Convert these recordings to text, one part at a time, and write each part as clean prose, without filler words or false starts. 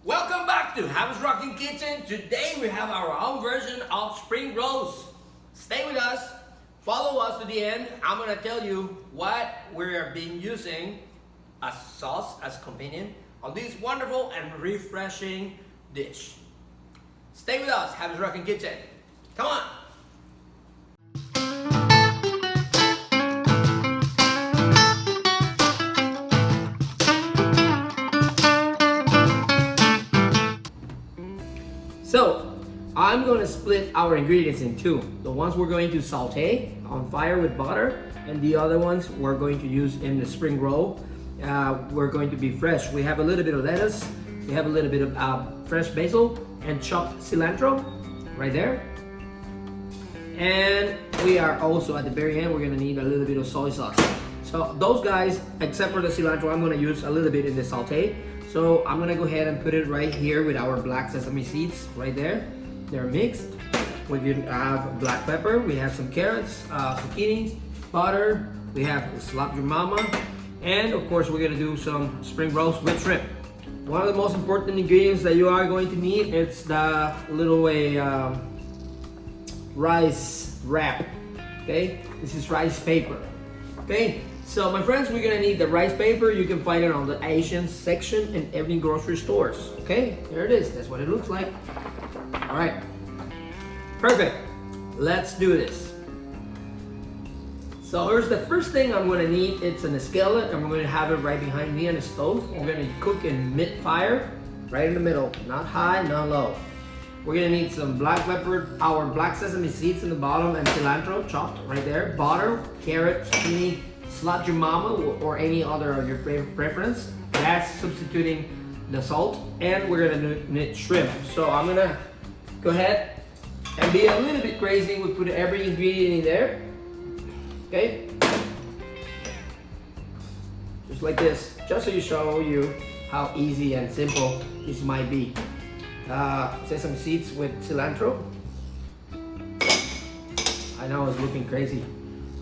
Welcome back to Javi's Rockin Kitchen. Today we have our own version of spring rolls. Stay with us, follow us to the end. I'm gonna tell you what we're been using as sauce, as companion on this wonderful and refreshing dish. Stay with us, Javi's Rockin Kitchen. Come on. So, I'm going to split our ingredients in two. The ones we're going to saute on fire with butter, and the other ones we're going to use in the spring roll. We're going to be fresh. We have a little bit of lettuce, we have a little bit of fresh basil, and chopped cilantro right there. And we are also at the very end, we're going to need a little bit of soy sauce. So those guys, except for the cilantro, I'm going to use a little bit in the saute. So I'm gonna go ahead and put it right here with our black sesame seeds right there. They're mixed. We have black pepper, we have some carrots, zucchinis, butter, we have slap your mama, and of course we're gonna do some spring rolls with shrimp. One of the most important ingredients that you are going to need is the little rice wrap. Okay, this is rice paper. Okay. So my friends, we're gonna need the rice paper. You can find it on the Asian section in every grocery stores. Okay, there it is. That's what it looks like. All right, perfect. Let's do this. So here's the first thing I'm gonna need. It's an skillet, and we're gonna have it right behind me on the stove. We're gonna cook in mid-fire, right in the middle, not high, not low. We're gonna need some black pepper, our black sesame seeds in the bottom, and cilantro chopped right there. Butter, carrot, zucchini, slap your mama, or any other of your preference. That's substituting the salt, and we're gonna need shrimp. So I'm gonna go ahead and be a little bit crazy. We put every ingredient in there, okay? Just like this, just so show you how easy and simple this might be. Sesame seeds with cilantro. I know it's looking crazy.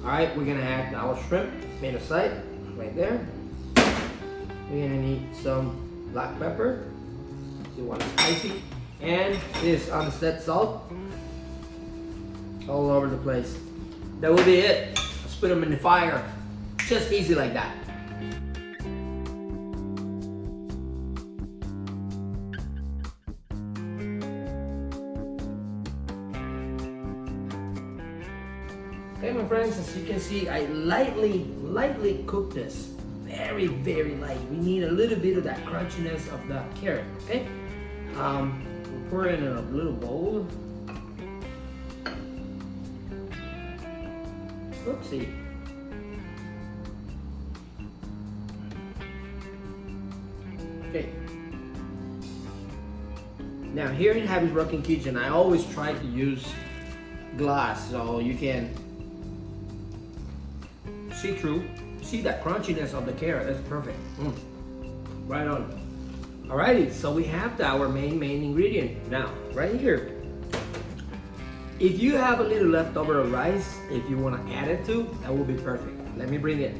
All right, we're gonna add our shrimp made aside right there. We're gonna need some black pepper. You want it spicy, and this unset salt all over the place. That will be it. Let's put them in the fire. Just easy like that. Okay, my friends, as you can see, I lightly cook this. Very light. We need a little bit of that crunchiness of the carrot, okay? We'll pour it in a little bowl. Oopsie. Okay. Now here in Javi's Rockin Kitchen, I always try to use glass so you can see through, see that crunchiness of the carrot. That's perfect. Right on. Alrighty, so we have our main ingredient now right here. If you have a little leftover of rice, if you want to add it to, that will be perfect. Let me bring it.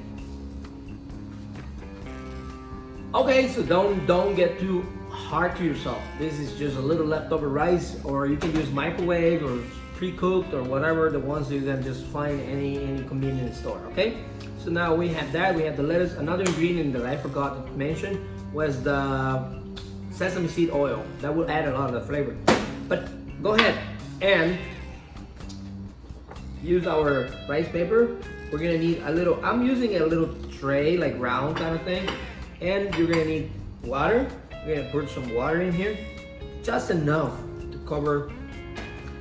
Okay, so don't get too hard to yourself. This is just a little leftover rice, or you can use microwave or pre-cooked or whatever, the ones you can just find any convenience store. Okay, so now we have that. We have the lettuce. Another ingredient that I forgot to mention was the sesame seed oil. That will add a lot of the flavor. But go ahead and use our rice paper. We're gonna need a little, I'm using a little tray, like round kind of thing, and you're gonna need water. We're gonna put some water in here, just enough to cover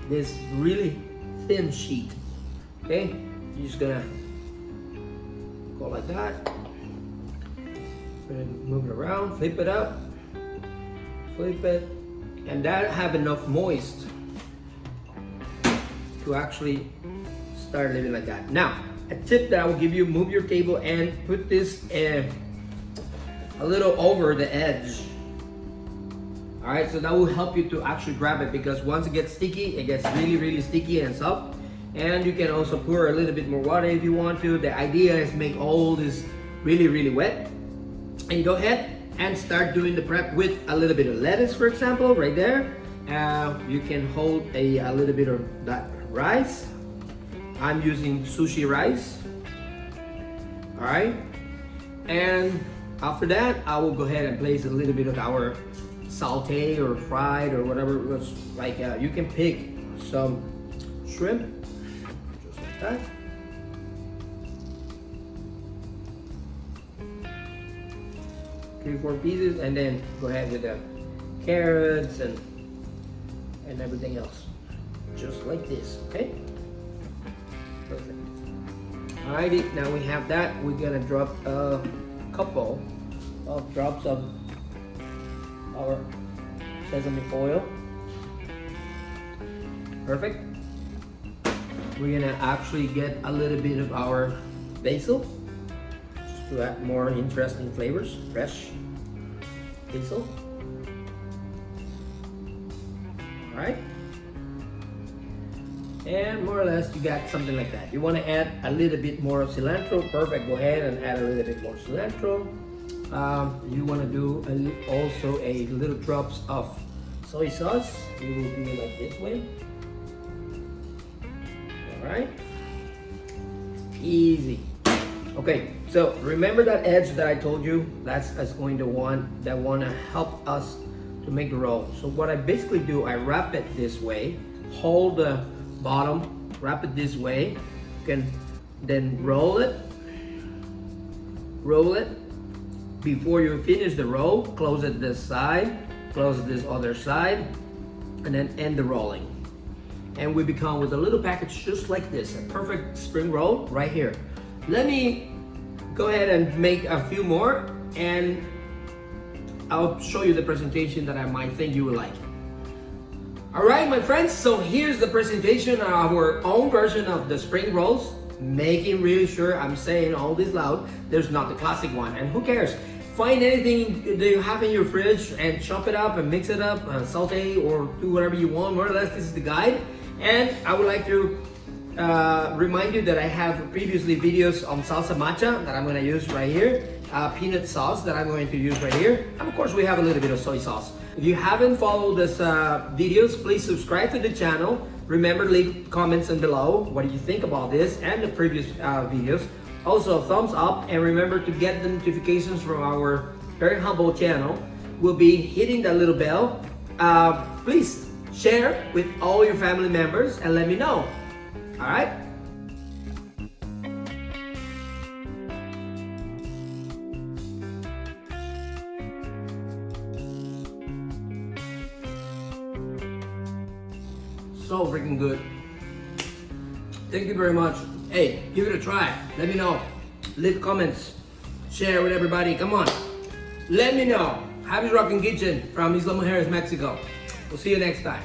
this really thin sheet. Okay, you're just gonna go like that. Move it around, flip it up, flip it, and that have enough moist to actually start living like that. Now, a tip that I will give you: move your table and put this a little over the edge. All right, so that will help you to actually grab it, because once it gets sticky, it gets really sticky and soft. And you can also pour a little bit more water if you want to. The idea is make all this really wet. And go ahead and start doing the prep with a little bit of lettuce, for example, right there. You can hold a little bit of that rice. I'm using sushi rice. All right, and after that, I will go ahead and place a little bit of our saute or fried or whatever it was. Like you can pick some shrimp, just like that. Three, 4 pieces, and then go ahead with the carrots and everything else, just like this. Okay, perfect. Alrighty, now we have that. We're gonna drop a couple of drops of our sesame oil. Perfect. We're gonna actually get a little bit of our basil, just to add more interesting flavors. Fresh basil. Alright. And more or less you got something like that. You want to add a little bit more of cilantro. Perfect. Go ahead and add a little bit more cilantro. You want to do also a little drops of soy sauce. You will do it like this way. Alright. Easy. Okay, so remember that edge that I told you? That's going to want to help us to make the roll. So what I basically do, I wrap it this way, hold the bottom, wrap it this way. You can then roll it. Before you finish the roll, close it this side, close this other side, and then end the rolling. And we become with a little package just like this, a perfect spring roll right here. Let me go ahead and make a few more, and I'll show you the presentation that I might think you will like. All right, my friends, so here's the presentation of our own version of the spring rolls, making really sure I'm saying all this loud. There's not the classic one, and who cares? Find anything that you have in your fridge and chop it up and mix it up, saute or do whatever you want. More or less, this is the guide. And I would like to remind you that I have previously videos on salsa matcha that I'm going to use right here, peanut sauce that I'm going to use right here, and of course we have a little bit of soy sauce. If you haven't followed this videos, please subscribe to the channel. Remember, leave comments down below what do you think about this and the previous videos. Also, thumbs up, and remember to get the notifications from our very humble channel. We'll be hitting that little bell. Please share with all your family members and let me know. All right? So freaking good. Thank you very much. Hey, give it a try. Let me know. Leave comments. Share with everybody. Come on. Let me know. Javi's Rockin' Kitchen from Isla Mujeres, Mexico. We'll see you next time.